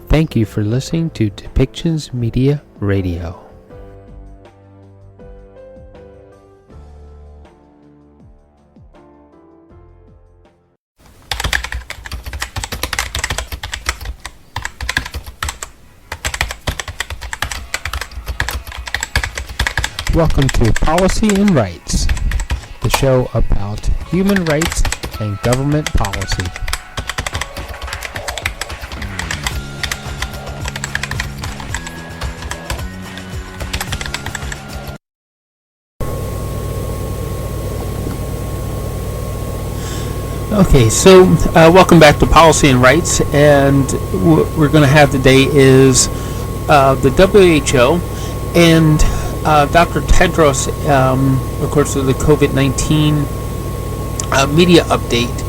Thank you for listening to Depictions Media Radio. Welcome to Policy and Rights, the show about human rights and government policy. Okay, so welcome back to Policy and Rights, and what we're going to have today is the WHO and Dr. Tedros, of course, of the COVID-19 media update,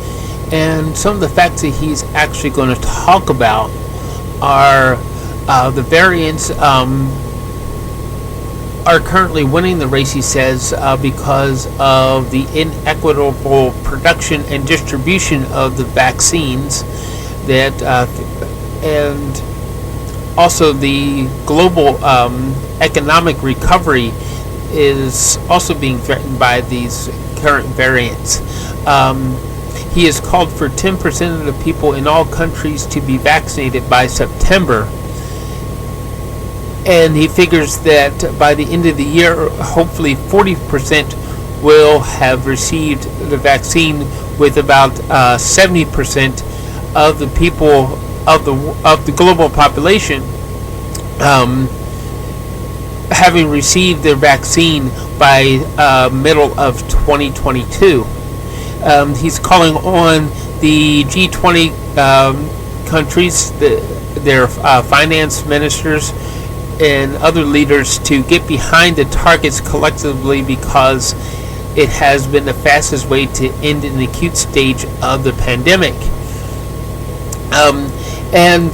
and some of the facts that he's actually going to talk about are the variants are currently winning the race, he says, because of the inequitable production and distribution of the vaccines, that and also the global economic recovery is also being threatened by these current variants. He has called for 10% of the people in all countries to be vaccinated by September. And he figures that by the end of the year, hopefully 40% will have received the vaccine, with about 70% of the people of the global population having received their vaccine by middle of 2022. He's calling on the G20 countries, their finance ministers, and other leaders to get behind the targets collectively, because it has been the fastest way to end an acute stage of the pandemic. And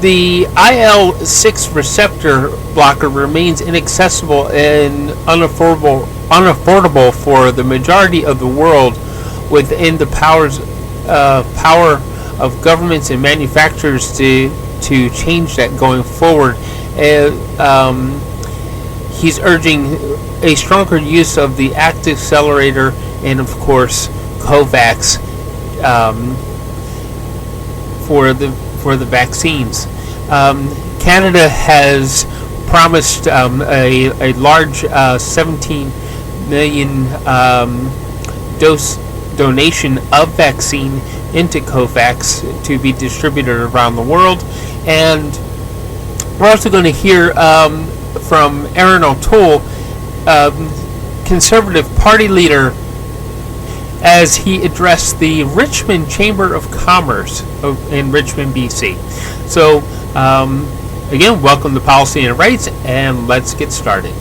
the IL-6 receptor blocker remains inaccessible and unaffordable for the majority of the world within the power of governments and manufacturers to change that going forward. He's urging a stronger use of the ACT accelerator and, of course, COVAX for the vaccines. Canada has promised a large 17 million dose donation of vaccine into COVAX to be distributed around the world. And we're also going to hear from Erin O'Toole, Conservative Party leader, as he addressed the Richmond Chamber of Commerce in Richmond, BC. So, again, welcome to Policy and Rights, and let's get started.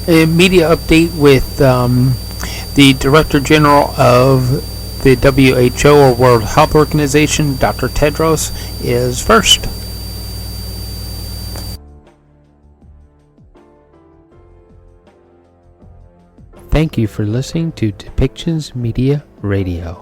A media update with the Director General of the WHO, or World Health Organization, Dr. Tedros, is first. Thank you for listening to Depictions Media Radio.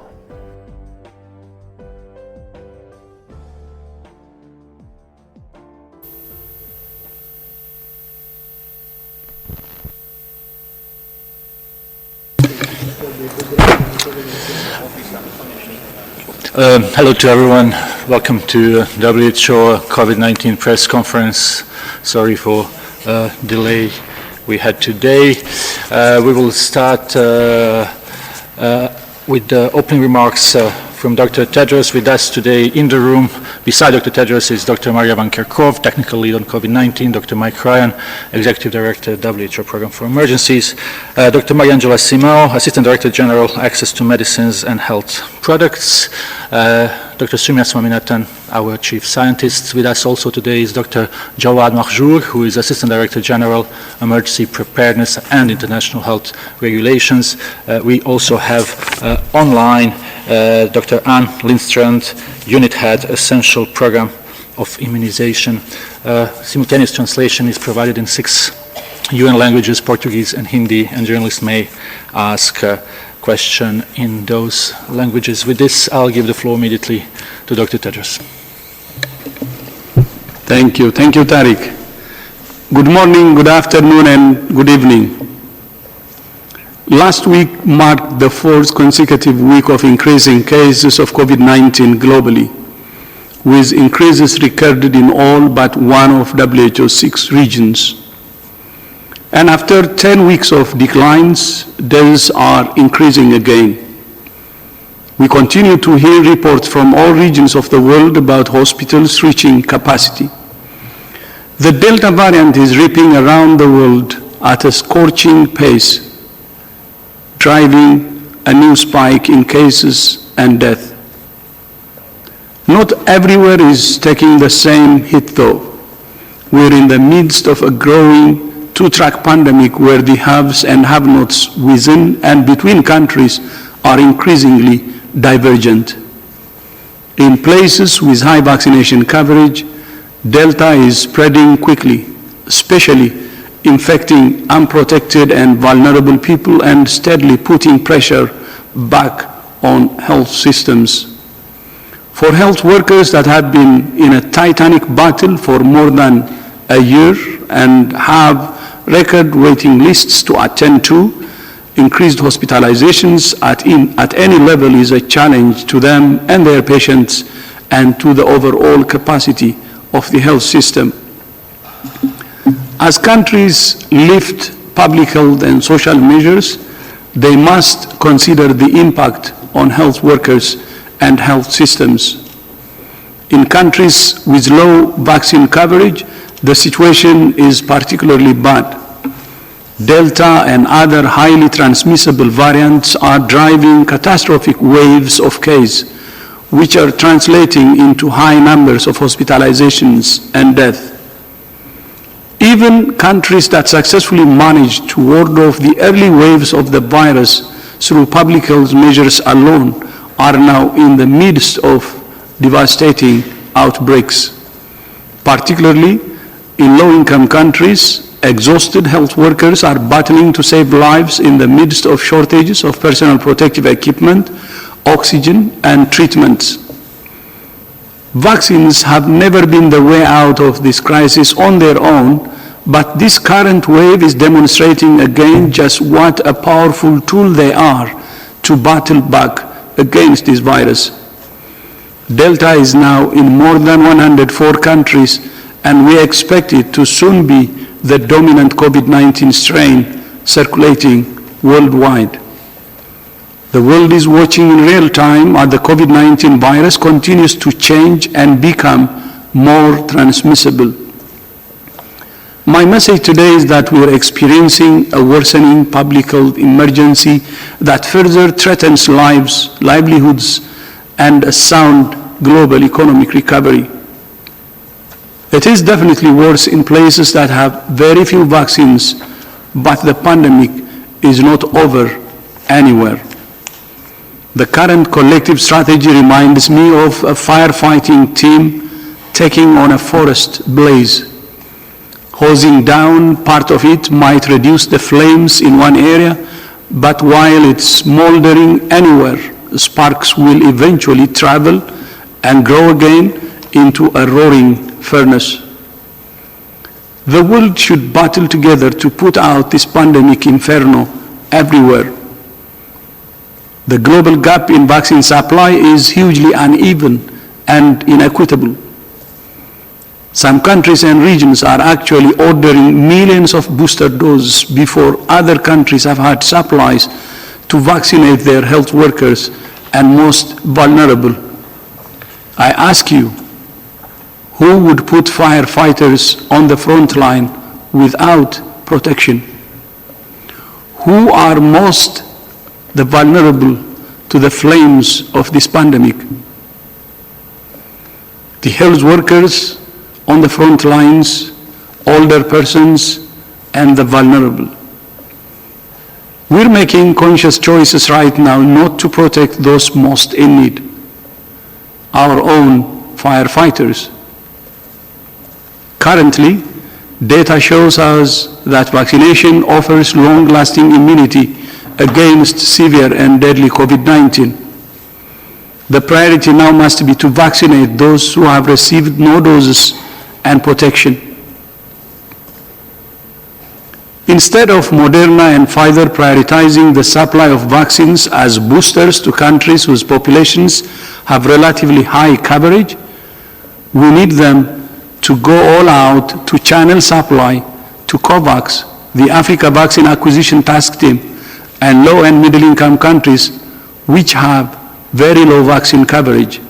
Hello to everyone. Welcome to WHO COVID-19 press conference. Sorry for delay we had today. We will start with the opening remarks from Dr. Tedros. With us today in the room, beside Dr. Tedros, is Dr. Maria Van Kerkhove, Technical Lead on COVID-19, Dr. Mike Ryan, Executive Director, WHO Program for Emergencies, Dr. Mariangela Simao, Assistant Director General, Access to Medicines and Health Products, Dr. Soumya Swaminathan, our Chief Scientist. With us also today is Dr. Jawad Mahjour, who is Assistant Director General, Emergency Preparedness and International Health Regulations. We also have online Dr. Anne Lindstrand, Unit Head, Essential Program of Immunization. Simultaneous translation is provided in 6 UN languages, Portuguese and Hindi, and journalists may ask question in those languages. With this, I'll give the floor immediately to Dr. Tedros. Thank you, Tariq. Good morning, good afternoon, and good evening. Last week marked the fourth consecutive week of increasing cases of COVID-19 globally, with increases recorded in all but one of WHO's 6 regions. And after 10 weeks of declines, deaths are increasing again. We continue to hear reports from all regions of the world about hospitals reaching capacity. The Delta variant is ripping around the world at a scorching pace, driving a new spike in cases and death. Not everywhere is taking the same hit though. We're in the midst of a growing two-track pandemic where the haves and have-nots within and between countries are increasingly divergent. In places with high vaccination coverage, Delta is spreading quickly, especially infecting unprotected and vulnerable people and steadily putting pressure back on health systems. For health workers that have been in a titanic battle for more than a year and have record waiting lists to attend to, increased hospitalizations at any level is a challenge to them and their patients and to the overall capacity of the health system. As countries lift public health and social measures, they must consider the impact on health workers and health systems. In countries with low vaccine coverage, the situation is particularly bad. Delta and other highly transmissible variants are driving catastrophic waves of cases, which are translating into high numbers of hospitalizations and death. Even countries that successfully managed to ward off the early waves of the virus through public health measures alone are now in the midst of devastating outbreaks. Particularly in low-income countries, exhausted health workers are battling to save lives in the midst of shortages of personal protective equipment, oxygen, and treatments. Vaccines have never been the way out of this crisis on their own, but this current wave is demonstrating again just what a powerful tool they are to battle back against this virus. Delta is now in more than 104 countries, and we expect it to soon be the dominant COVID-19 strain circulating worldwide. The world is watching in real time as the COVID-19 virus continues to change and become more transmissible. My message today is that we are experiencing a worsening public health emergency that further threatens lives, livelihoods, and a sound global economic recovery. It is definitely worse in places that have very few vaccines, but the pandemic is not over anywhere. The current collective strategy reminds me of a firefighting team taking on a forest blaze. Hosing down part of it might reduce the flames in one area, but while it's smoldering anywhere, sparks will eventually travel and grow again into a roaring furnace. The world should battle together to put out this pandemic inferno everywhere. The global gap in vaccine supply is hugely uneven and inequitable. Some countries and regions are actually ordering millions of booster doses before other countries have had supplies to vaccinate their health workers and most vulnerable. I ask you, who would put firefighters on the front line without protection? Who are most the vulnerable to the flames of this pandemic? The health workers on the front lines, older persons, and the vulnerable. We're making conscious choices right now not to protect those most in need, our own firefighters. Currently, data shows us that vaccination offers long-lasting immunity against severe and deadly COVID-19. The priority now must be to vaccinate those who have received no doses and protection. Instead of Moderna and Pfizer prioritizing the supply of vaccines as boosters to countries whose populations have relatively high coverage, we need them to go all out to channel supply to COVAX, the Africa Vaccine Acquisition Task Team, and low and middle income countries which have very low vaccine coverage.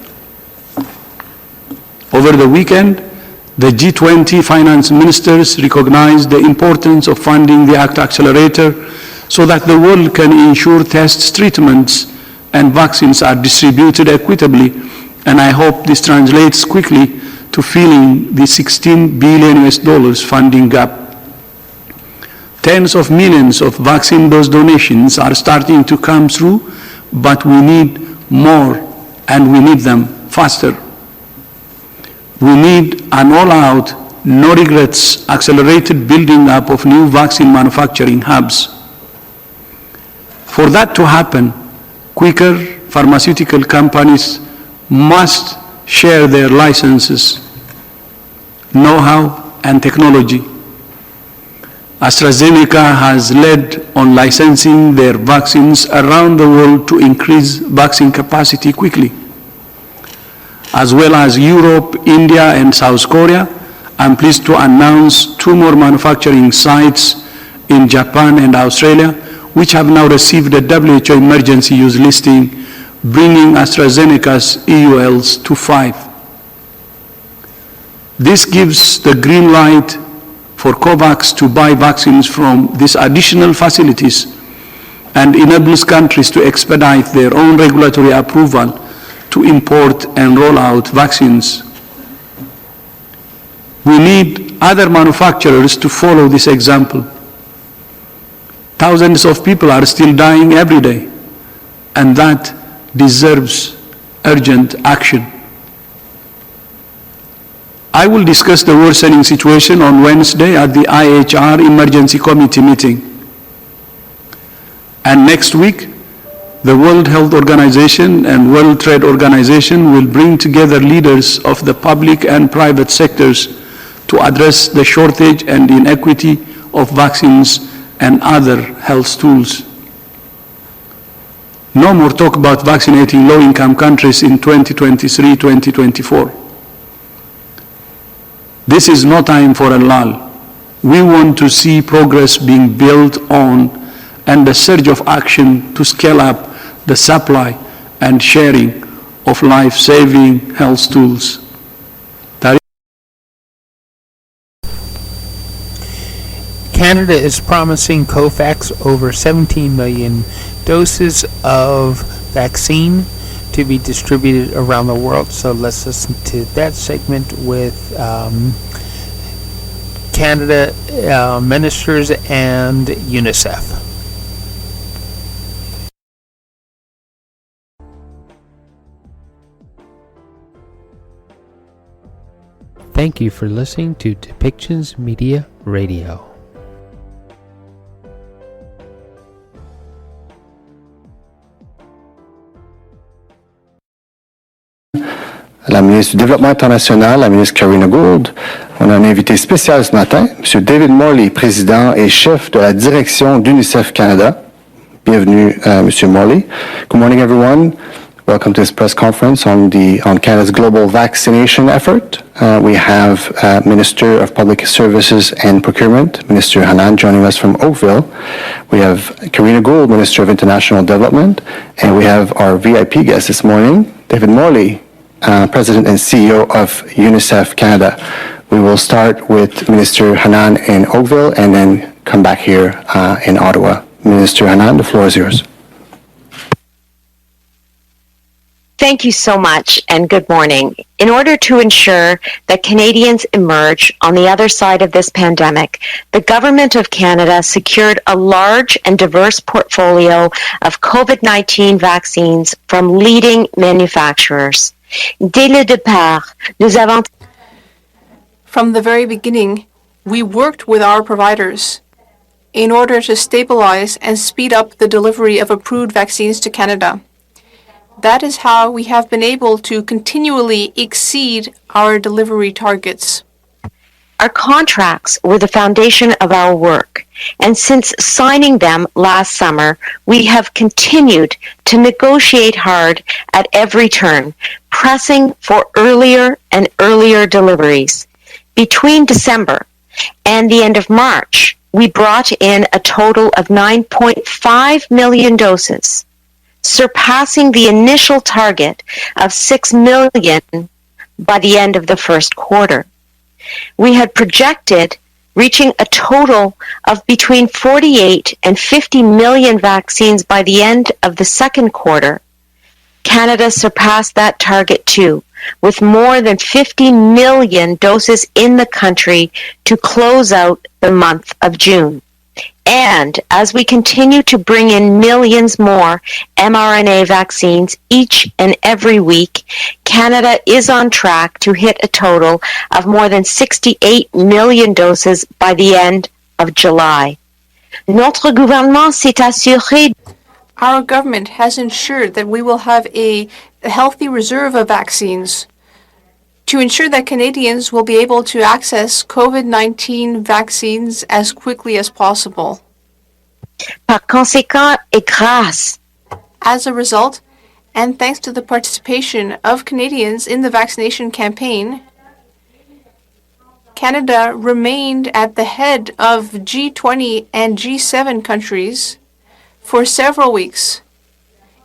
Over the weekend, the G20 finance ministers recognized the importance of funding the ACT Accelerator so that the world can ensure tests, treatments, and vaccines are distributed equitably, and I hope this translates quickly to filling the $16 billion funding gap. Tens of millions of vaccine dose donations are starting to come through, but we need more, and we need them faster. We need an all-out, no-regrets, accelerated building up of new vaccine manufacturing hubs. For that to happen, quicker pharmaceutical companies must share their licenses, know-how, and technology. AstraZeneca has led on licensing their vaccines around the world to increase vaccine capacity quickly. As well as Europe, India, and South Korea, I'm pleased to announce 2 more manufacturing sites in Japan and Australia, which have now received a WHO emergency use listing, bringing AstraZeneca's EULs to 5. This gives the green light for COVAX to buy vaccines from these additional facilities and enables countries to expedite their own regulatory approval to import and roll out vaccines. We need other manufacturers to follow this example. Thousands of people are still dying every day, and that deserves urgent action. I will discuss the worsening situation on Wednesday at the IHR Emergency Committee meeting. And next week, the World Health Organization and World Trade Organization will bring together leaders of the public and private sectors to address the shortage and inequity of vaccines and other health tools. No more talk about vaccinating low-income countries in 2023-2024. This is no time for a lull. We want to see progress being built on and a surge of action to scale up the supply and sharing of life-saving health tools. Canada is promising COVAX over 17 million doses of vaccine to be distributed around the world. So let's listen to that segment with Canada ministers and UNICEF. Thank you for listening to Depictions Media Radio. La ministre du Développement international, la ministre Karina Gould. On a un invité spécial ce matin, M. David Morley, président et chef de la direction d'UNICEF Canada. Bienvenue, M. Morley. Good morning, everyone. Welcome to this press conference on Canada's global vaccination effort. We have Minister of Public Services and Procurement, Minister Hanan, joining us from Oakville. We have Karina Gould, Minister of International Development, and we have our VIP guest this morning, David Morley, President and CEO of UNICEF Canada. We will start with Minister Hanan in Oakville and then come back here in Ottawa. Minister Hanan, the floor is yours. Thank you so much, and good morning. In order to ensure that Canadians emerge on the other side of this pandemic, the Government of Canada secured a large and diverse portfolio of COVID-19 vaccines from leading manufacturers. Dès le départ, nous avons... From the very beginning, we worked with our providers in order to stabilize and speed up the delivery of approved vaccines to Canada. That is how we have been able to continually exceed our delivery targets. Our contracts were the foundation of our work, and since signing them last summer, we have continued to negotiate hard at every turn, pressing for earlier and earlier deliveries. Between December and the end of March, we brought in a total of 9.5 million doses, surpassing the initial target of 6 million by the end of the first quarter. We had projected reaching a total of between 48 and 50 million vaccines by the end of the second quarter. Canada surpassed that target too, with more than 50 million doses in the country to close out the month of June. And as we continue to bring in millions more mRNA vaccines each and every week, Canada is on track to hit a total of more than 68 million doses by the end of July. Notre gouvernement s'est assuré. Our government has ensured that we will have a healthy reserve of vaccines to ensure that Canadians will be able to access COVID-19 vaccines as quickly as possible. Par conséquent, et grâce As a result, and thanks to the participation of Canadians in the vaccination campaign, Canada remained at the head of G20 and G7 countries for several weeks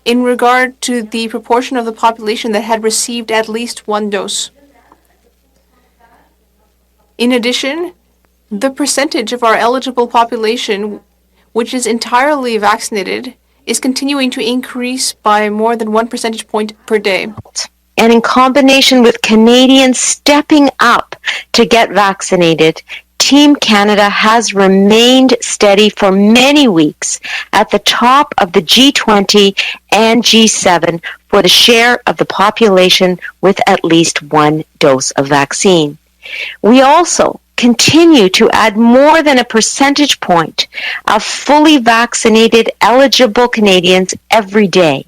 in regard to the proportion of the population that had received at least one dose. In addition, the percentage of our eligible population, which is entirely vaccinated, is continuing to increase by more than 1 percentage point per day. And in combination with Canadians stepping up to get vaccinated, Team Canada has remained steady for many weeks at the top of the G20 and G7 for the share of the population with at least one dose of vaccine. We also continue to add more than a percentage point of fully vaccinated eligible Canadians every day.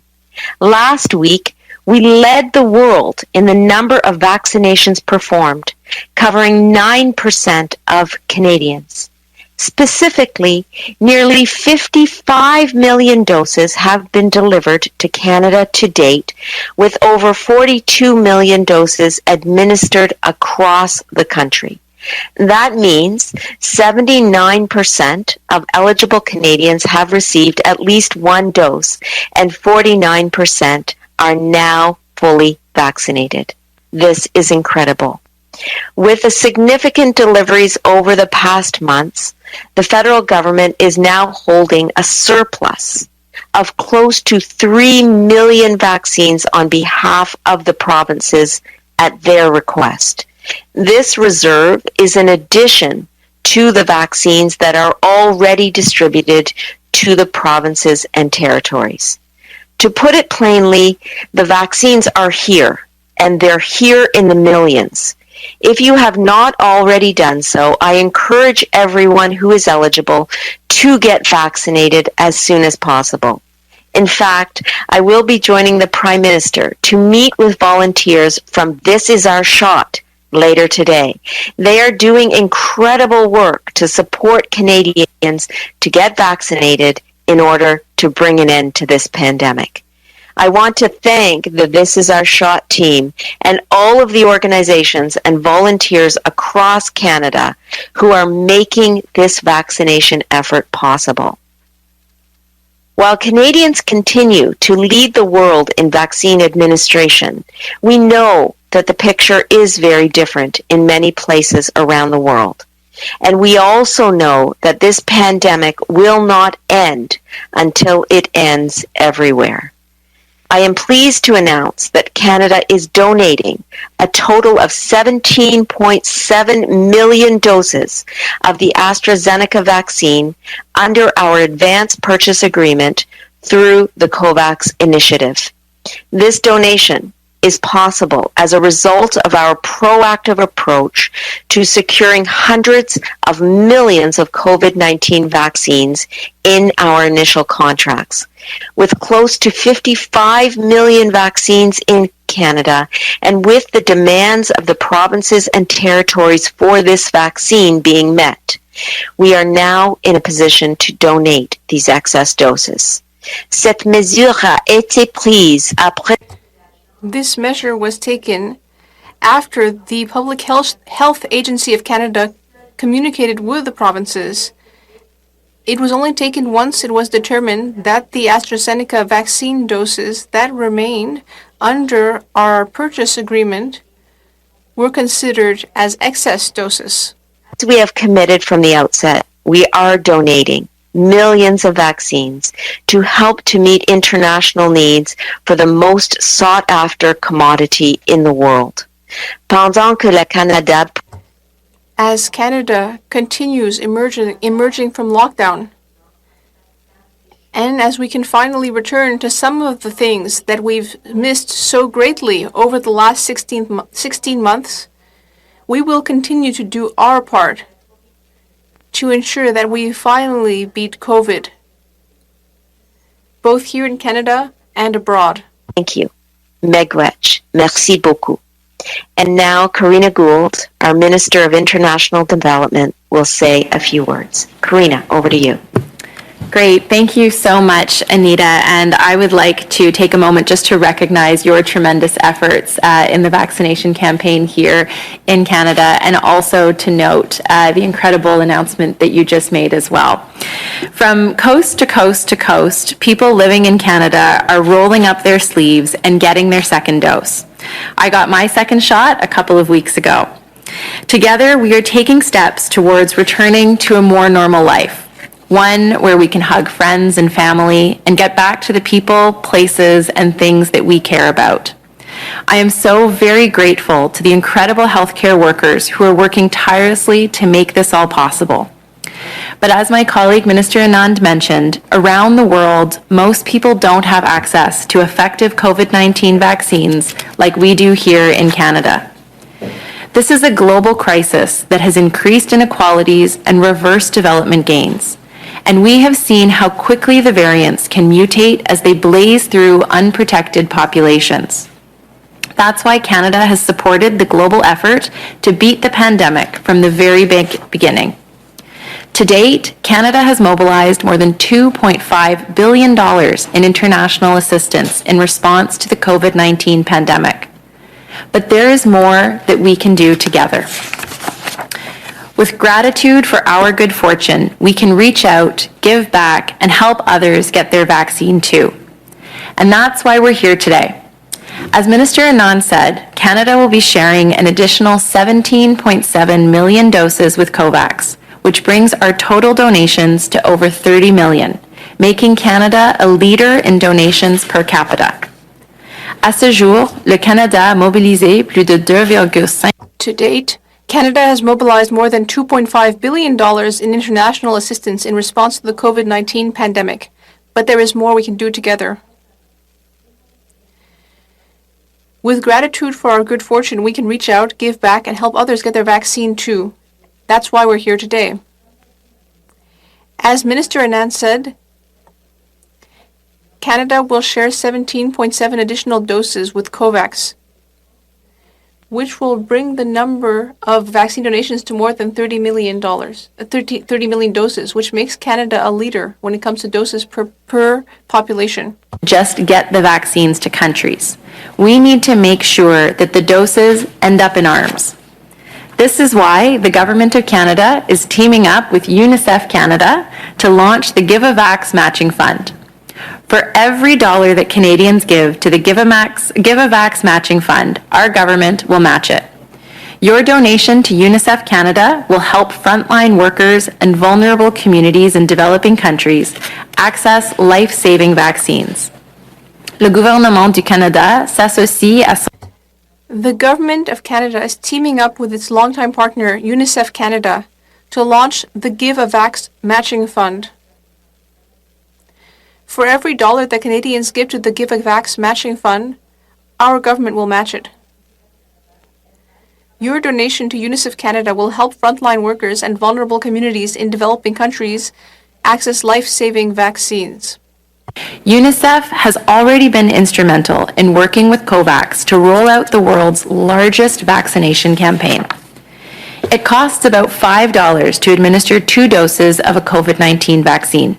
Last week, we led the world in the number of vaccinations performed, covering 9% of Canadians. Specifically, nearly 55 million doses have been delivered to Canada to date, with over 42 million doses administered across the country. That means 79% of eligible Canadians have received at least one dose, and 49% are now fully vaccinated. This is incredible. With the significant deliveries over the past months, the federal government is now holding a surplus of close to 3 million vaccines on behalf of the provinces at their request. This reserve is in addition to the vaccines that are already distributed to the provinces and territories. To put it plainly, the vaccines are here, and they're here in the millions. If you have not already done so, I encourage everyone who is eligible to get vaccinated as soon as possible. In fact, I will be joining the Prime Minister to meet with volunteers from This Is Our Shot later today. They are doing incredible work to support Canadians to get vaccinated in order to bring an end to this pandemic. I want to thank the This Is Our Shot team and all of the organizations and volunteers across Canada who are making this vaccination effort possible. While Canadians continue to lead the world in vaccine administration, we know that the picture is very different in many places around the world. And we also know that this pandemic will not end until it ends everywhere. I am pleased to announce that Canada is donating a total of 17.7 million doses of the AstraZeneca vaccine under our advance purchase agreement through the COVAX initiative. This donation is possible as a result of our proactive approach to securing hundreds of millions of COVID-19 vaccines in our initial contracts. With close to 55 million vaccines in Canada, and with the demands of the provinces and territories for this vaccine being met, we are now in a position to donate these excess doses. Cette mesure a été prise après. This measure was taken after the Public Health Agency of Canada communicated with the provinces. It was only taken once it was determined that the AstraZeneca vaccine doses that remained under our purchase agreement were considered as excess doses. As we have committed from the outset, we are donating millions of vaccines to help to meet international needs for the most sought-after commodity in the world. Pendant que le Canada, as Canada continues emerging from lockdown, and as we can finally return to some of the things that we've missed so greatly over the last 16 months, we will continue to do our part to ensure that we finally beat COVID, both here in Canada and abroad. Thank you. Miigwech. Merci beaucoup. And now Karina Gould, our Minister of International Development, will say a few words. Karina, over to you. Great. Thank you so much, Anita. And I would like to take a moment just to recognize your tremendous efforts in the vaccination campaign here in Canada, and also to note the incredible announcement that you just made as well. From coast to coast to coast, people living in Canada are rolling up their sleeves and getting their second dose. I got my second shot a couple of weeks ago. Together, we are taking steps towards returning to a more normal life. One where we can hug friends and family and get back to the people, places, and things that we care about. I am so very grateful to the incredible healthcare workers who are working tirelessly to make this all possible. But as my colleague Minister Anand mentioned, around the world, most people don't have access to effective COVID-19 vaccines like we do here in Canada. This is a global crisis that has increased inequalities and reversed development gains. And we have seen how quickly the variants can mutate as they blaze through unprotected populations. That's why Canada has supported the global effort to beat the pandemic from the very beginning. To date, Canada has mobilized more than $2.5 billion in international assistance in response to the COVID-19 pandemic. But there is more that we can do together. With gratitude for our good fortune, we can reach out, give back, and help others get their vaccine too. And that's why we're here today. As Minister Anand said, Canada will be sharing an additional 17.7 million doses with COVAX, which brings our total donations to over 30 million, making Canada a leader in donations per capita. À ce jour, le Canada a mobilisé plus de 2,5. To date, Canada has mobilized more than $2.5 billion in international assistance in response to the COVID-19 pandemic, but there is more we can do together. With gratitude for our good fortune, we can reach out, give back, and help others get their vaccine too. That's why we're here today. As Minister Anand said, Canada will share 17.7 additional doses with COVAX, which will bring the number of vaccine donations to more than 30 million doses, which makes Canada a leader when it comes to doses per population. Just get the vaccines to countries. We need to make sure that the doses end up in arms. This is why the Government of Canada is teaming up with UNICEF Canada to launch the Give a Vax Matching Fund. For every dollar that Canadians give to the Give a Vax Matching Fund, our government will match it. Your donation to UNICEF Canada will help frontline workers and vulnerable communities in developing countries access life-saving vaccines. Le gouvernement du Canada s'associe à son... The Government of Canada is teaming up with its longtime partner, UNICEF Canada, to launch the Give a Vax Matching Fund. For every dollar that Canadians give to the Give a Vax Matching Fund, our government will match it. Your donation to UNICEF Canada will help frontline workers and vulnerable communities in developing countries access life-saving vaccines. UNICEF has already been instrumental in working with COVAX to roll out the world's largest vaccination campaign. It costs about $5 to administer 2 doses of a COVID-19 vaccine.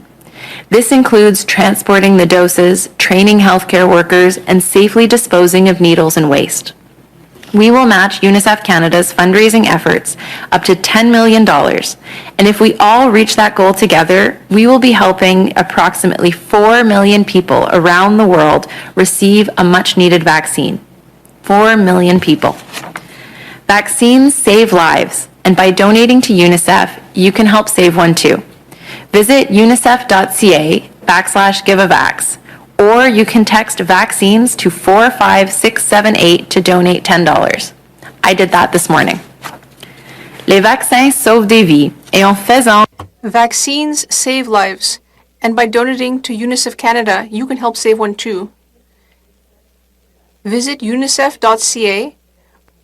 This includes transporting the doses, training healthcare workers, and safely disposing of needles and waste. We will match UNICEF Canada's fundraising efforts up to $10 million, and if we all reach that goal together, we will be helping approximately 4 million people around the world receive a much-needed vaccine. 4 million people. Vaccines save lives, and by donating to UNICEF, you can help save one too. Visit unicef.ca/giveavax, or you can text vaccines to 45678 to donate $10. I did that this morning. Les vaccins sauvent des vies, et en faisant... Vaccines save lives, and by donating to UNICEF Canada, you can help save one too. Visit unicef.ca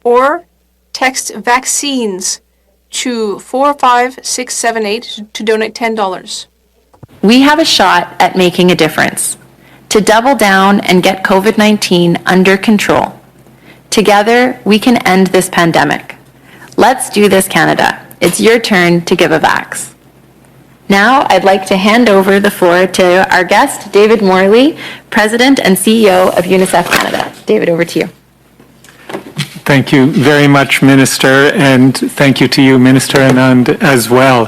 or text vaccines to 45678 to donate $10. We have a shot at making a difference, to double down and get COVID-19 under control. Together, we can end this pandemic. Let's do this, Canada. It's your turn to give a vax. Now, I'd like to hand over the floor to our guest, David Morley, President and CEO of UNICEF Canada. David, over to you. Thank you very much, Minister, and thank you to you, Minister Anand, as well.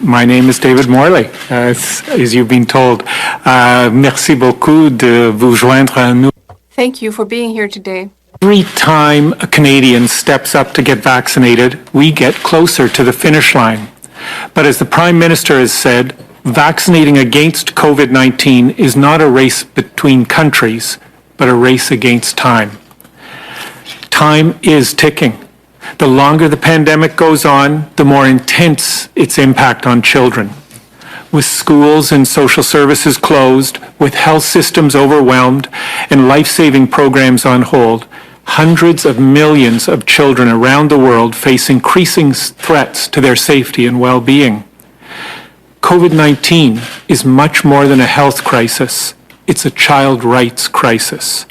My name is David Morley, as you've been told. Merci beaucoup de vous joindre à nous. Thank you for being here today. Every time a Canadian steps up to get vaccinated, we get closer to the finish line. But as the Prime Minister has said, vaccinating against COVID-19 is not a race between countries, but a race against time. Time is ticking. The longer the pandemic goes on, the more intense its impact on children. With schools and social services closed, with health systems overwhelmed, and life-saving programs on hold, hundreds of millions of children around the world face increasing threats to their safety and well-being. COVID-19 is much more than a health crisis. It's a child rights crisis.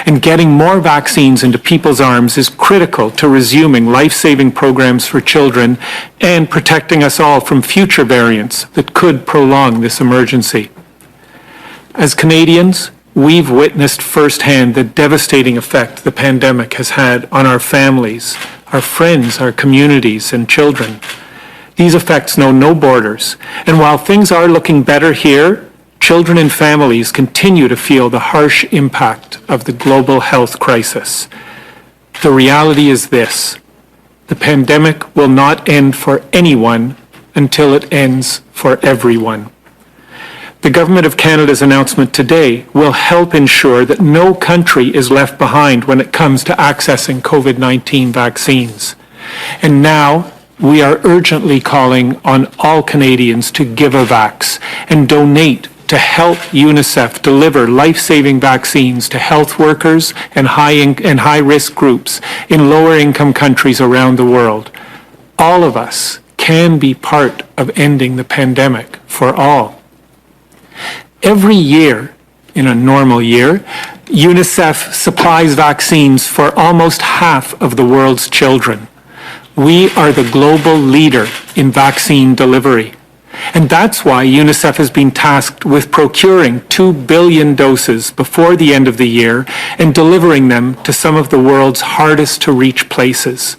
And getting more vaccines into people's arms is critical to resuming life-saving programs for children and protecting us all from future variants that could prolong this emergency. As Canadians, we've witnessed firsthand the devastating effect the pandemic has had on our families, our friends, our communities, and children. These effects know no borders, and while things are looking better here, children and families continue to feel the harsh impact of the global health crisis. The reality is this: the pandemic will not end for anyone until it ends for everyone. The Government of Canada's announcement today will help ensure that no country is left behind when it comes to accessing COVID-19 vaccines. And now, we are urgently calling on all Canadians to give a vax and donate to help UNICEF deliver life-saving vaccines to health workers and high-risk groups in lower-income countries around the world. All of us can be part of ending the pandemic for all. Every year, in a normal year, UNICEF supplies vaccines for almost half of the world's children. We are the global leader in vaccine delivery. And that's why UNICEF has been tasked with procuring 2 billion doses before the end of the year and delivering them to some of the world's hardest to reach places.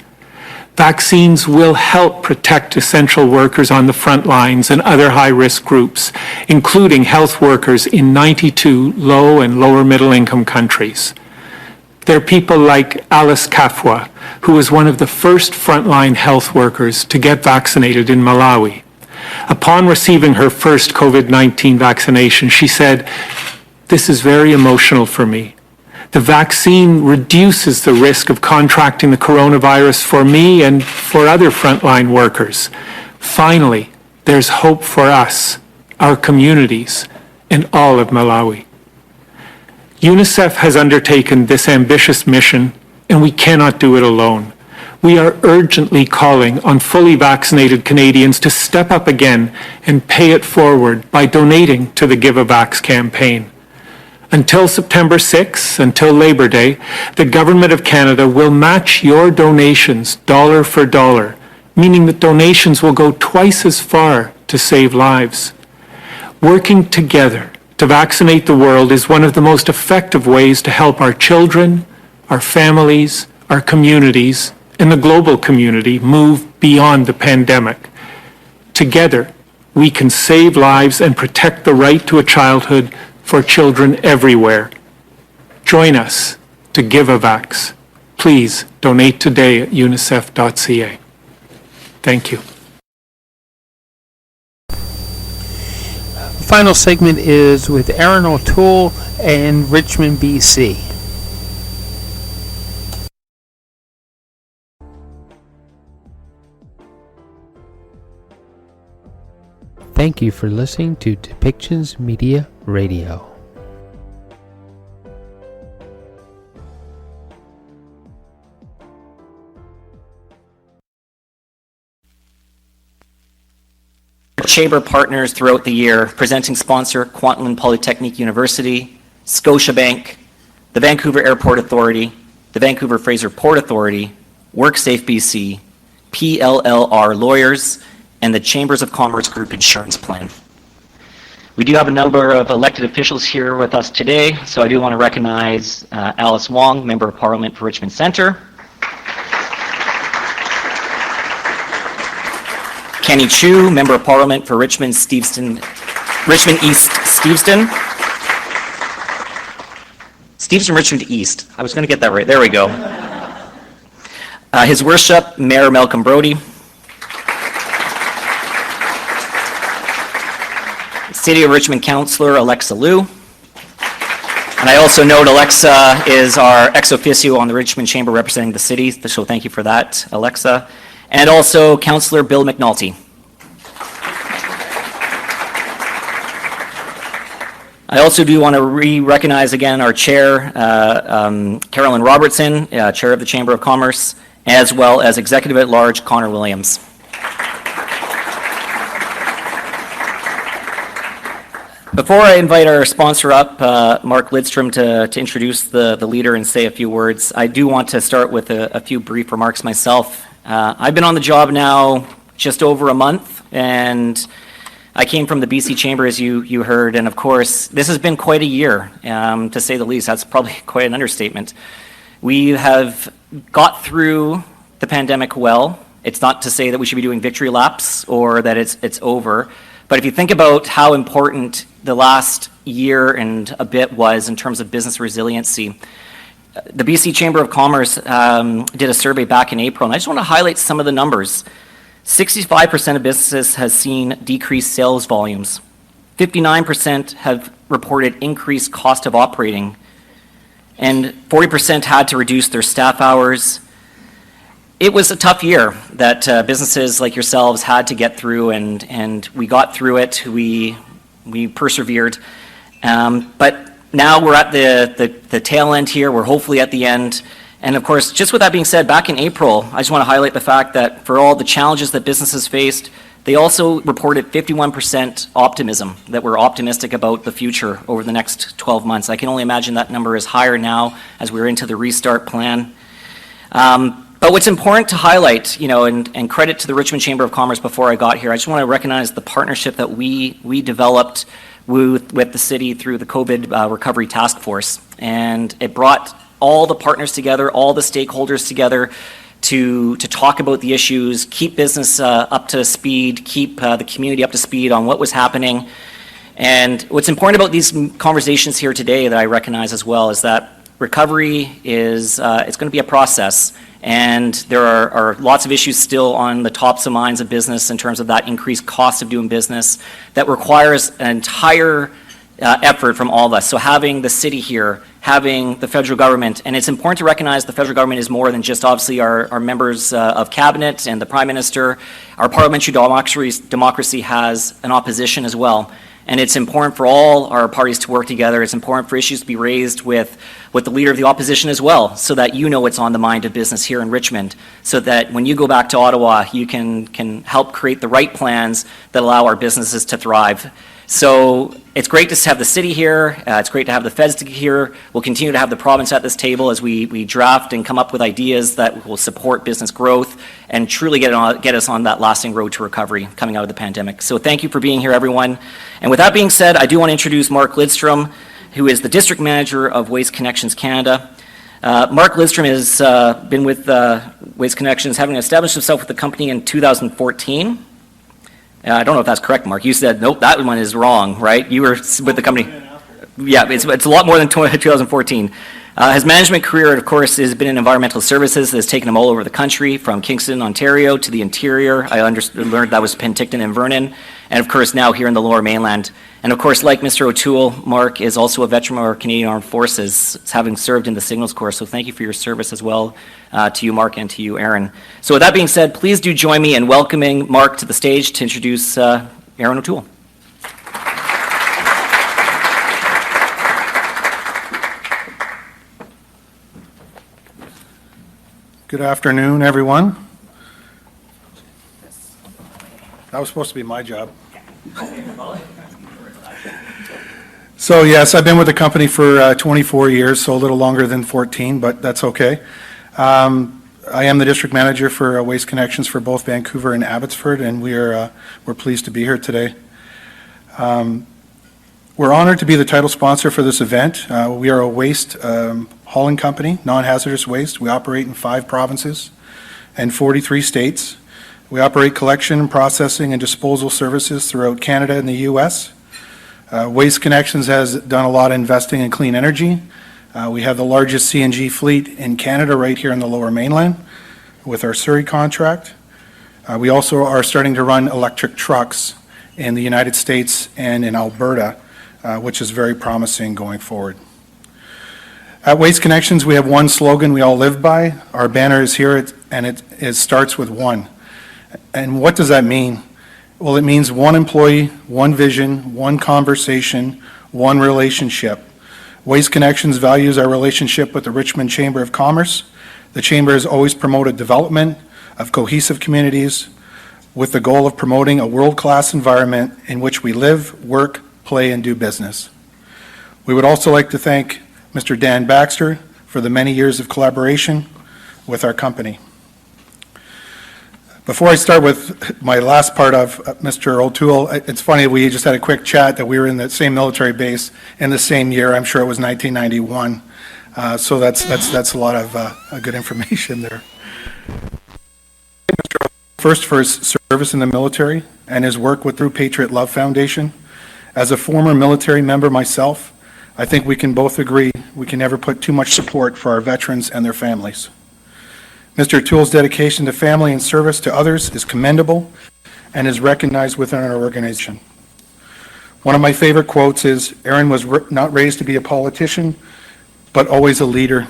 Vaccines will help protect essential workers on the front lines and other high-risk groups, including health workers in 92 low and lower middle-income countries. There are people like Alice Kafwa, who was one of the first frontline health workers to get vaccinated in Malawi. Upon receiving her first COVID-19 vaccination, she said, "This is very emotional for me. The vaccine reduces the risk of contracting the coronavirus for me and for other frontline workers. Finally, there's hope for us, our communities, and all of Malawi." UNICEF has undertaken this ambitious mission, and we cannot do it alone. We are urgently calling on fully vaccinated Canadians to step up again and pay it forward by donating to the Give a Vax campaign. Until September 6, until Labor Day, the Government of Canada will match your donations dollar for dollar, meaning that donations will go twice as far to save lives. Working together to vaccinate the world is one of the most effective ways to help our children, our families, our communities, and the global community move beyond the pandemic. Together, we can save lives and protect the right to a childhood for children everywhere. Join us to Give a Vax. Please donate today at unicef.ca. Thank you. The final segment is with Aaron O'Toole and Richmond, BC. Thank you for listening to Depictions Media Radio. Chamber partners throughout the year, presenting sponsor Kwantlen Polytechnic University, Scotiabank, the Vancouver Airport Authority, the Vancouver Fraser Port Authority, WorkSafe BC, PLLR Lawyers, and the Chambers of Commerce Group Insurance Plan. We do have a number of elected officials here with us today, so I do want to recognize Alice Wong, Member of Parliament for Richmond Centre, Kenny Chu, Member of Parliament for Richmond East Steveston. Steveston, Richmond East. I was going to get that right. There we go. His Worship, Mayor Malcolm Brody. City of Richmond Councillor Alexa Liu. And I also note Alexa is our ex officio on the Richmond Chamber representing the city, so thank you for that, Alexa. And also Councillor Bill McNulty. I also do want to recognize again our chair, Carolyn Robertson, chair of the Chamber of Commerce, as well as Executive at Large Connor Williams. Before I invite our sponsor up, Mark Lidstrom, to introduce the leader and say a few words, I do want to start with a few brief remarks myself. I've been on the job now just over a month, and I came from the BC Chamber, as you heard, and of course, this has been quite a year, to say the least. That's probably quite an understatement. We have got through the pandemic well. It's not to say that we should be doing victory laps or that it's over, but if you think about how important the last year and a bit was in terms of business resiliency, the BC Chamber of Commerce did a survey back in April, and I just want to highlight some of the numbers. 65% of businesses has seen decreased sales volumes. 59% have reported increased cost of operating, and 40% had to reduce their staff hours. It was a tough year that businesses like yourselves had to get through, and we got through it. We persevered, but now we're at the tail end here. We're hopefully at the end. And of course, just with that being said, back in April, I just want to highlight the fact that for all the challenges that businesses faced, they also reported 51% optimism, that we're optimistic about the future over the next 12 months. I can only imagine that number is higher now as we're into the restart plan. But what's important to highlight, and credit to the Richmond Chamber of Commerce before I got here, I just want to recognize the partnership that we developed with the city through the COVID Recovery Task Force. And it brought all the partners together, all the stakeholders together to talk about the issues, keep business up to speed, keep the community up to speed on what was happening. And what's important about these conversations here today that I recognize as well is that recovery is it's going to be a process. And there are lots of issues still on the tops of minds of business in terms of that increased cost of doing business that requires an entire effort from all of us. So having the city here, having the federal government, and it's important to recognize the federal government is more than just obviously our members of cabinet and the prime minister. Our parliamentary democracy has an opposition as well. And it's important for all our parties to work together. It's important for issues to be raised with the leader of the opposition as well, so that you know what's on the mind of business here in Richmond, so that when you go back to Ottawa, you can help create the right plans that allow our businesses to thrive. So it's great to have the city here. It's great to have the feds here. We'll continue to have the province at this table as we draft and come up with ideas that will support business growth and truly get us on that lasting road to recovery coming out of the pandemic. So thank you for being here, everyone. And with that being said, I do want to introduce Mark Lidstrom, who is the District Manager of Waste Connections Canada. Mark Lidstrom has been with Waste Connections, having established himself with the company in 2014. I don't know if that's correct, Mark. You said, nope, that one is wrong, right? You were with the company. Yeah, it's a lot more than 2014. His management career, of course, has been in environmental services that has taken him all over the country, from Kingston, Ontario, to the interior. I learned that was Penticton and Vernon, and of course now here in the Lower Mainland. And of course, like Mr. O'Toole, Mark is also a veteran of our Canadian Armed Forces, having served in the Signals Corps. So thank you for your service as well to you, Mark, and to you, Aaron. So with that being said, please do join me in welcoming Mark to the stage to introduce Aaron O'Toole. Good afternoon, everyone. That was supposed to be my job. So yes, I've been with the company for 24 years, so a little longer than 14, but that's okay. I am the district manager for Waste Connections for both Vancouver and Abbotsford, and we're pleased to be here today. We're honored to be the title sponsor for this event. We are a waste hauling company, non-hazardous waste. We operate in 5 provinces and 43 states. We operate collection, processing, and disposal services throughout Canada and the U.S. Waste Connections has done a lot of investing in clean energy. We have the largest CNG fleet in Canada right here in the Lower Mainland with our Surrey contract. We also are starting to run electric trucks in the United States and in Alberta, which is very promising going forward. At Waste Connections, we have one slogan we all live by. Our banner is here, and it starts with one. And what does that mean? Well, it means one employee, one vision, one conversation, one relationship. Waste Connections values our relationship with the Richmond Chamber of Commerce. The Chamber has always promoted development of cohesive communities with the goal of promoting a world-class environment in which we live, work, play, and do business. We would also like to thank Mr. Dan Baxter for the many years of collaboration with our company. Before I start with my last part of Mr. O'Toole, it's funny, we just had a quick chat that we were in the same military base in the same year. I'm sure it was 1991. So that's a lot of good information there. First for his service in the military and his work with through Patriot Love Foundation. As a former military member myself, I think we can both agree we can never put too much support for our veterans and their families. Mr. O'Toole's dedication to family and service to others is commendable and is recognized within our organization. One of my favorite quotes is, Aaron was not raised to be a politician, but always a leader.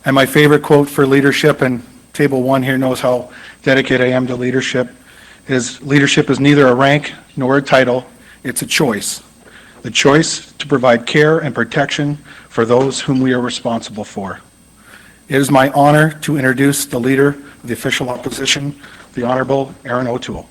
And my favorite quote for leadership, and Table 1 here knows how dedicated I am to leadership, is leadership is neither a rank nor a title, it's a choice. The choice to provide care and protection for those whom we are responsible for. It is my honor to introduce the leader of the official opposition, the Honorable Aaron O'Toole.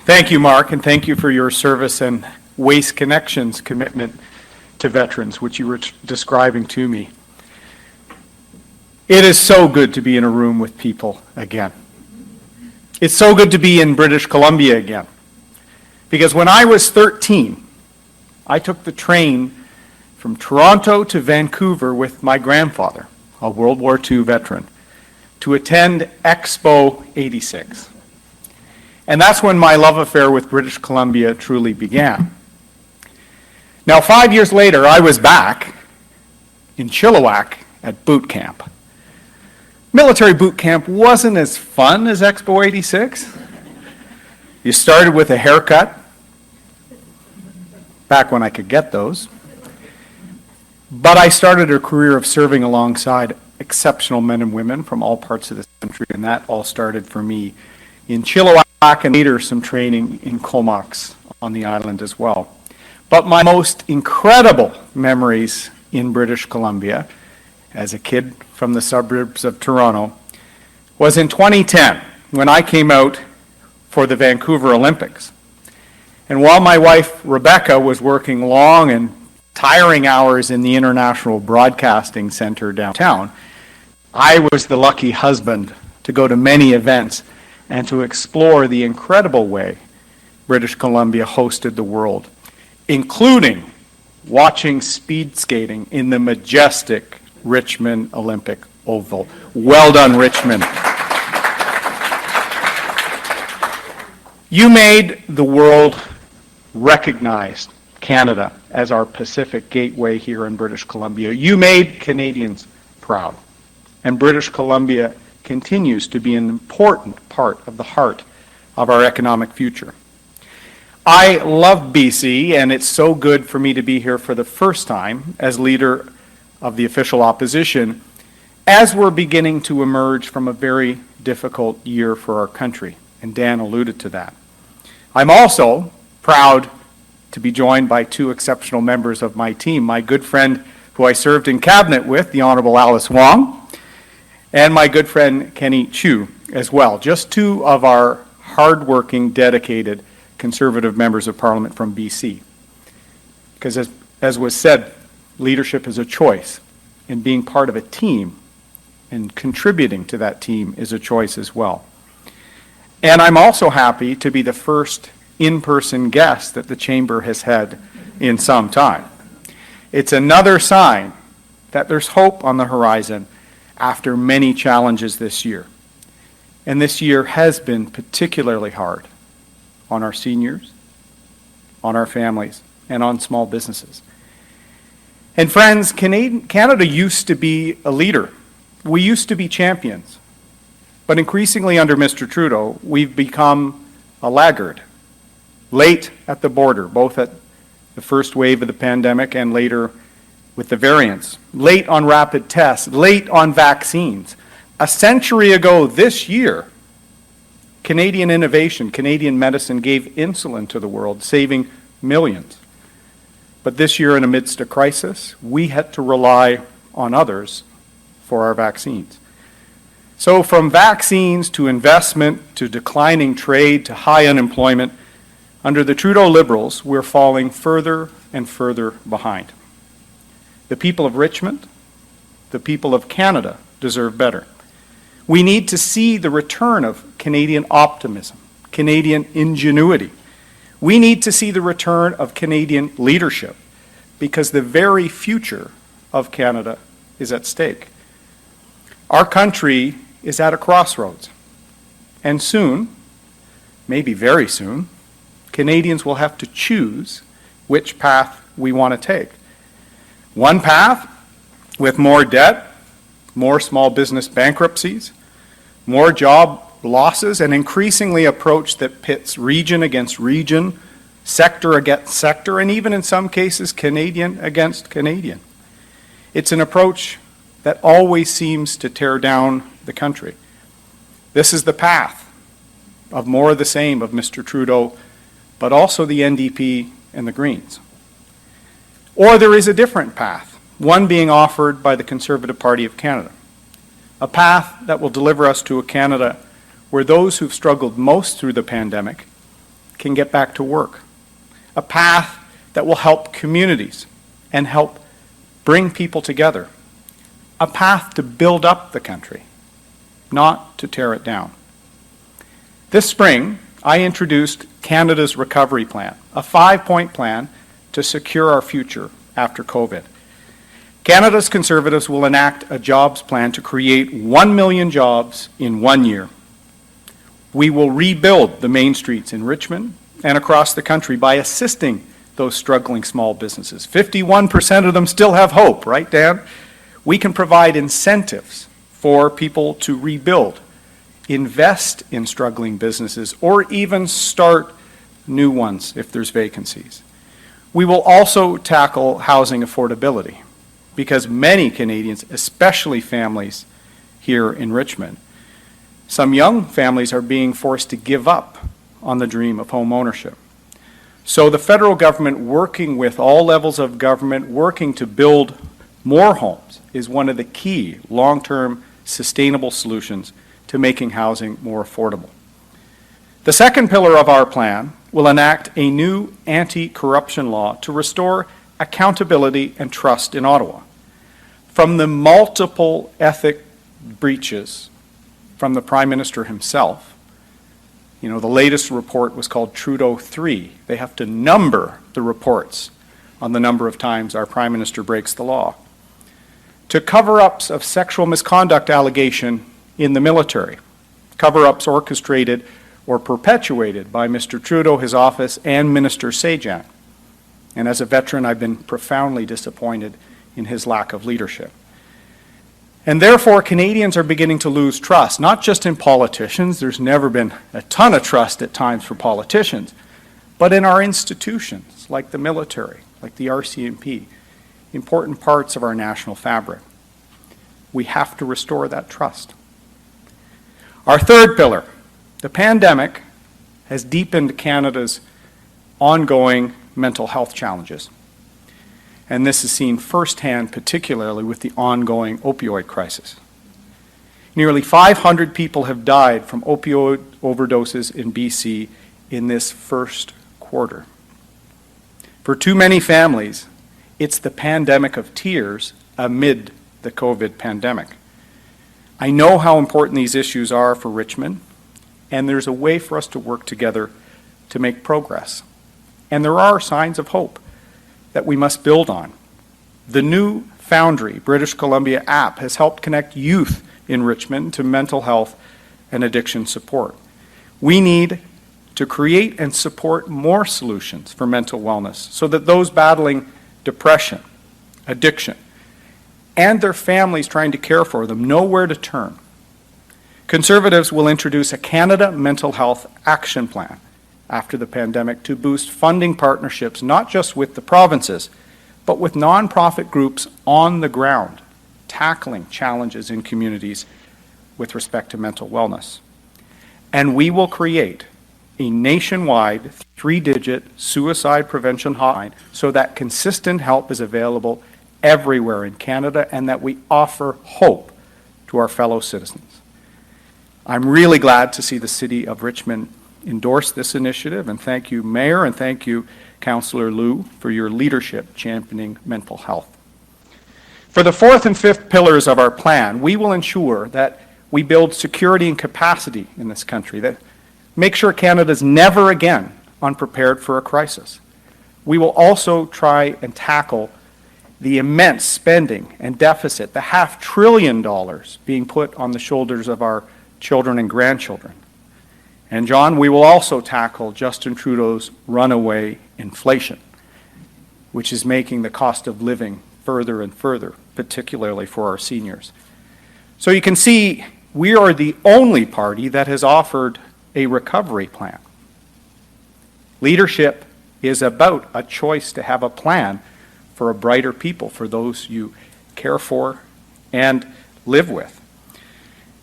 Thank you, Mark, and thank you for your service and Waste Connections commitment to veterans, which you were describing to me. It is so good to be in a room with people again. It's so good to be in British Columbia again. Because when I was 13, I took the train from Toronto to Vancouver with my grandfather, a World War II veteran, to attend Expo 86. And that's when my love affair with British Columbia truly began. Now, 5 years later, I was back in Chilliwack at boot camp. Military boot camp wasn't as fun as Expo 86. You started with a haircut, back when I could get those. But I started a career of serving alongside exceptional men and women from all parts of this country, and that all started for me in Chilliwack and later some training in Comox on the island as well. But my most incredible memories in British Columbia as a kid from the suburbs of Toronto was in 2010 when I came out for the Vancouver Olympics. And while my wife Rebecca was working long and tiring hours in the International Broadcasting Center downtown, I was the lucky husband to go to many events and to explore the incredible way British Columbia hosted the world, including watching speed skating in the majestic Richmond Olympic Oval. Well done, Richmond. You made the world recognize Canada as our Pacific gateway here in British Columbia. You made Canadians proud. And British Columbia continues to be an important part of the heart of our economic future. I love BC, and it's so good for me to be here for the first time as leader of the official opposition, as we're beginning to emerge from a very difficult year for our country, and Dan alluded to that. I'm also proud to be joined by two exceptional members of my team, my good friend who I served in cabinet with, the Honorable Alice Wong, and my good friend Kenny Chiu as well, just two of our hardworking, dedicated Conservative members of Parliament from BC. Because as was said, leadership is a choice, and being part of a team and contributing to that team is a choice as well. And I'm also happy to be the first in-person guest that the Chamber has had in some time. It's another sign that there's hope on the horizon after many challenges this year. And this year has been particularly hard on our seniors, on our families, and on small businesses. And friends, Canada used to be a leader. We used to be champions. But increasingly under Mr. Trudeau, we've become a laggard. Late at the border, both at the first wave of the pandemic and later with the variants. Late on rapid tests, late on vaccines. A century ago this year, Canadian innovation, Canadian medicine gave insulin to the world, saving millions. But this year, in amidst a crisis, we had to rely on others for our vaccines. So from vaccines to investment to declining trade to high unemployment, under the Trudeau Liberals, we're falling further and further behind. The people of Richmond, the people of Canada deserve better. We need to see the return of Canadian optimism, Canadian ingenuity. We need to see the return of Canadian leadership, because the very future of Canada is at stake. Our country is at a crossroads, and soon, maybe very soon, Canadians will have to choose which path we want to take. One path with more debt, more small business bankruptcies, more job losses, and increasingly approach that pits region against region, sector against sector, and even in some cases, Canadian against Canadian. It's an approach that always seems to tear down the country. This is the path of more of the same of Mr. Trudeau, but also the NDP and the Greens. Or there is a different path, one being offered by the Conservative Party of Canada, a path that will deliver us to a Canada where those who've struggled most through the pandemic can get back to work, a path that will help communities and help bring people together, a path to build up the country, not to tear it down. This spring, I introduced Canada's Recovery Plan, a 5-point plan to secure our future after COVID. Canada's Conservatives will enact a jobs plan to create 1 million jobs in 1 year. We will rebuild the main streets in Richmond and across the country by assisting those struggling small businesses. 51% of them still have hope, right, Dan? We can provide incentives for people to rebuild, invest in struggling businesses, or even start new ones if there's vacancies. We will also tackle housing affordability. because many Canadians, especially families here in Richmond, some young families are being forced to give up on the dream of home ownership. So the federal government, working with all levels of government, working to build more homes, is one of the key long-term sustainable solutions to making housing more affordable. The second pillar of our plan will enact a new anti-corruption law to restore accountability and trust in Ottawa. From the multiple ethic breaches from the Prime Minister himself, you know, the latest report was called Trudeau 3. They have to number the reports on the number of times our Prime Minister breaks the law. To cover-ups of sexual misconduct allegation in the military, cover-ups orchestrated or perpetuated by Mr. Trudeau, his office, and Minister Sajjan. And as a veteran, I've been profoundly disappointed in his lack of leadership. And therefore, Canadians are beginning to lose trust, not just in politicians. There's never been a ton of trust at times for politicians, but in our institutions, like the military, like the RCMP, important parts of our national fabric. We have to restore that trust. Our third pillar, the pandemic has deepened Canada's ongoing mental health challenges. And this is seen firsthand, particularly with the ongoing opioid crisis. Nearly 500 people have died from opioid overdoses in BC in this first quarter. For too many families, it's the pandemic of tears amid the COVID pandemic. I know how important these issues are for Richmond, and there's a way for us to work together to make progress. And there are signs of hope that we must build on. The new Foundry British Columbia app has helped connect youth in Richmond to mental health and addiction support. We need to create and support more solutions for mental wellness so that those battling depression, addiction, and their families trying to care for them know where to turn. Conservatives will introduce a Canada Mental Health Action Plan after the pandemic to boost funding partnerships not just with the provinces, but with nonprofit groups on the ground, tackling challenges in communities with respect to mental wellness. And we will create a nationwide 3-digit suicide prevention hotline so that consistent help is available everywhere in Canada and that we offer hope to our fellow citizens. I'm really glad to see the City of Richmond endorse this initiative, and thank you, Mayor, and thank you, Councillor Liu, for your leadership championing mental health. For the fourth and fifth pillars of our plan, we will ensure that we build security and capacity in this country, that make sure Canada's never again unprepared for a crisis. We will also try and tackle the immense spending and deficit, the $500 billion being put on the shoulders of our children and grandchildren. And John, we will also tackle Justin Trudeau's runaway inflation, which is making the cost of living further and further, particularly for our seniors. So you can see we are the only party that has offered a recovery plan. Leadership is about a choice to have a plan for a brighter people, for those you care for and live with.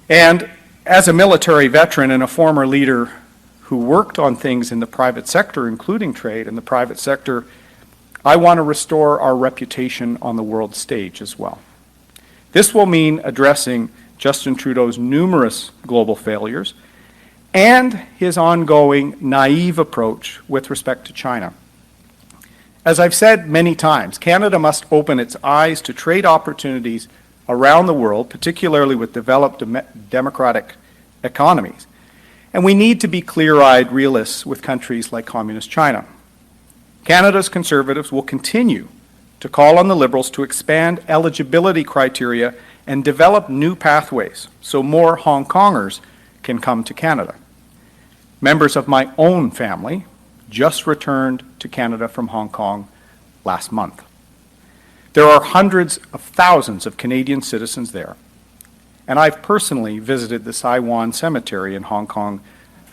And as a military veteran and a former leader who worked on things in the private sector, including trade in the private sector, I want to restore our reputation on the world stage as well. This will mean addressing Justin Trudeau's numerous global failures and his ongoing naive approach with respect to China. As I've said many times, Canada must open its eyes to trade opportunities around the world, particularly with developed democratic economies. And we need to be clear-eyed realists with countries like Communist China. Canada's Conservatives will continue to call on the Liberals to expand eligibility criteria and develop new pathways so more Hong Kongers can come to Canada. Members of my own family just returned to Canada from Hong Kong last month. There are hundreds of thousands of Canadian citizens there, and I've personally visited the Sai Wan Cemetery in Hong Kong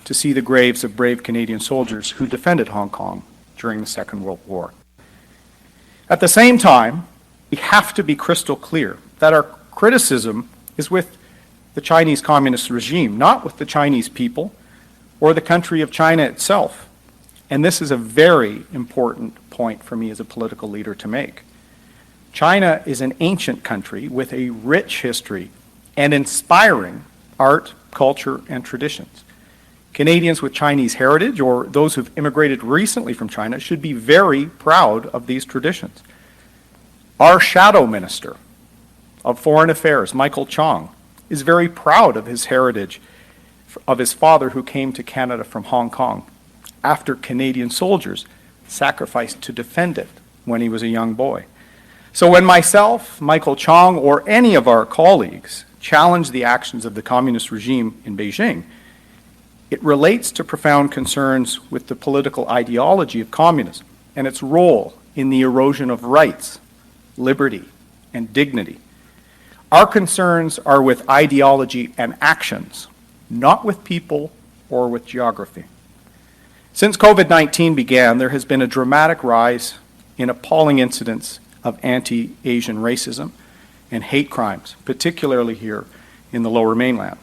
to see the graves of brave Canadian soldiers who defended Hong Kong during the Second World War. At the same time, we have to be crystal clear that our criticism is with the Chinese Communist regime, not with the Chinese people or the country of China itself. And this is a very important point for me as a political leader to make. China is an ancient country with a rich history and inspiring art, culture, and traditions. Canadians with Chinese heritage or those who've immigrated recently from China should be very proud of these traditions. Our shadow minister of Foreign Affairs, Michael Chong, is very proud of his heritage of his father who came to Canada from Hong Kong after Canadian soldiers sacrificed to defend it when he was a young boy. So when myself, Michael Chong, or any of our colleagues challenge the actions of the communist regime in Beijing, it relates to profound concerns with the political ideology of communism and its role in the erosion of rights, liberty, and dignity. Our concerns are with ideology and actions, not with people or with geography. Since COVID-19 began, there has been a dramatic rise in appalling incidents of anti-Asian racism and hate crimes, particularly here in the Lower Mainland.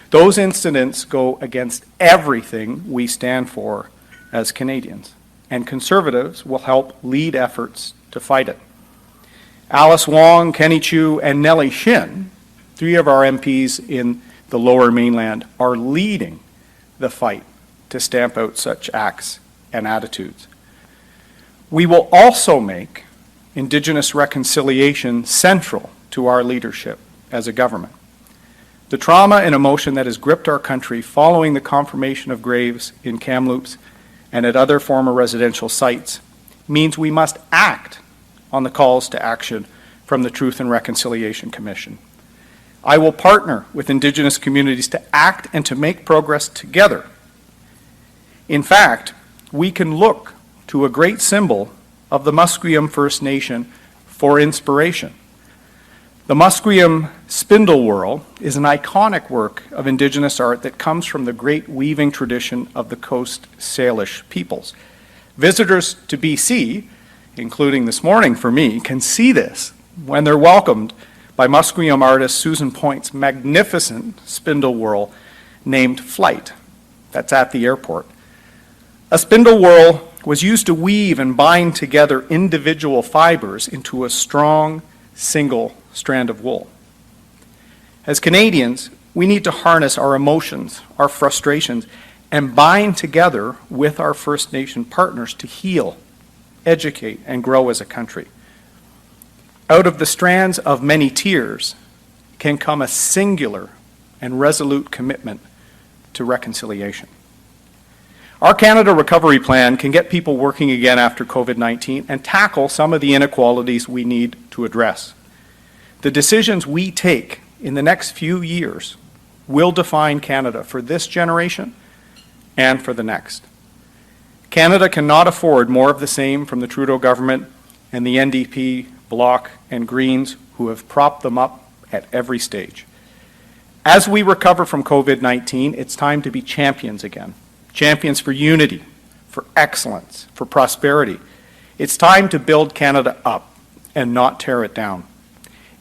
Those incidents go against everything we stand for as Canadians, and Conservatives will help lead efforts to fight it. Alice Wong, Kenny Chiu, and Nellie Shin, 3 of our MPs in the Lower Mainland, are leading the fight to stamp out such acts and attitudes. We will also make Indigenous reconciliation central to our leadership as a government. The trauma and emotion that has gripped our country following the confirmation of graves in Kamloops and at other former residential sites means we must act on the calls to action from the Truth and Reconciliation Commission. I will partner with Indigenous communities to act and to make progress together. In fact, we can look to a great symbol of the Musqueam First Nation for inspiration. The Musqueam spindle whorl is an iconic work of Indigenous art that comes from the great weaving tradition of the Coast Salish peoples. Visitors to BC, including this morning for me, can see this when they're welcomed by Musqueam artist Susan Point's magnificent spindle whorl named Flight. That's at the airport. A spindle whorl was used to weave and bind together individual fibers into a strong, single strand of wool. As Canadians, we need to harness our emotions, our frustrations, and bind together with our First Nation partners to heal, educate, and grow as a country. Out of the strands of many tears can come a singular and resolute commitment to reconciliation. Our Canada Recovery Plan can get people working again after COVID-19 and tackle some of the inequalities we need to address. The decisions we take in the next few years will define Canada for this generation and for the next. Canada cannot afford more of the same from the Trudeau government and the NDP, Bloc, and Greens who have propped them up at every stage. As we recover from COVID-19, it's time to be champions again. Champions for unity, for excellence, for prosperity. It's time to build Canada up and not tear it down.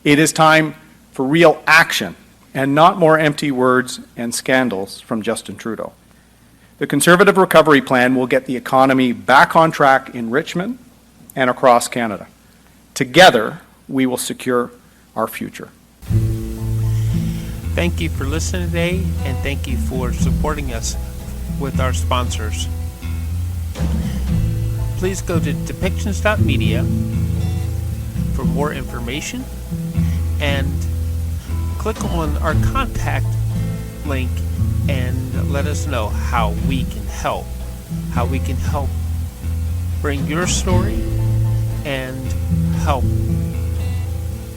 It is time for real action and not more empty words and scandals from Justin Trudeau. The Conservative Recovery Plan will get the economy back on track in Richmond and across Canada. Together, we will secure our future. Thank you for listening today, and thank you for supporting us with our sponsors. Please go to depictions.media for more information and click on our contact link and let us know how we can help bring your story and help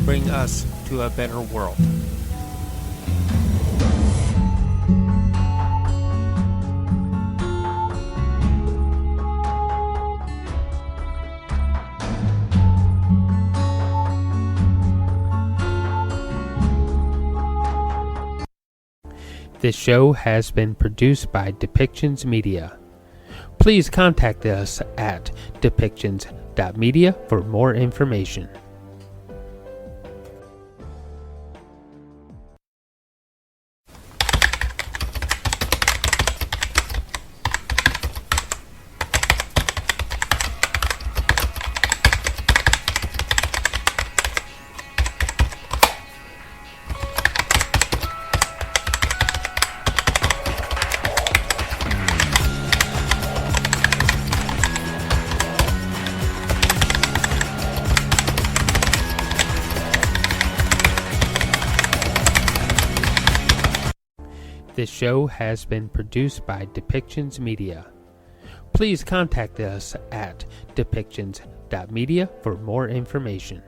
bring us to a better world. This show has been produced by Depictions Media. Please contact us at depictions.media for more information. This show has been produced by Depictions Media. Please contact us at depictions.media for more information.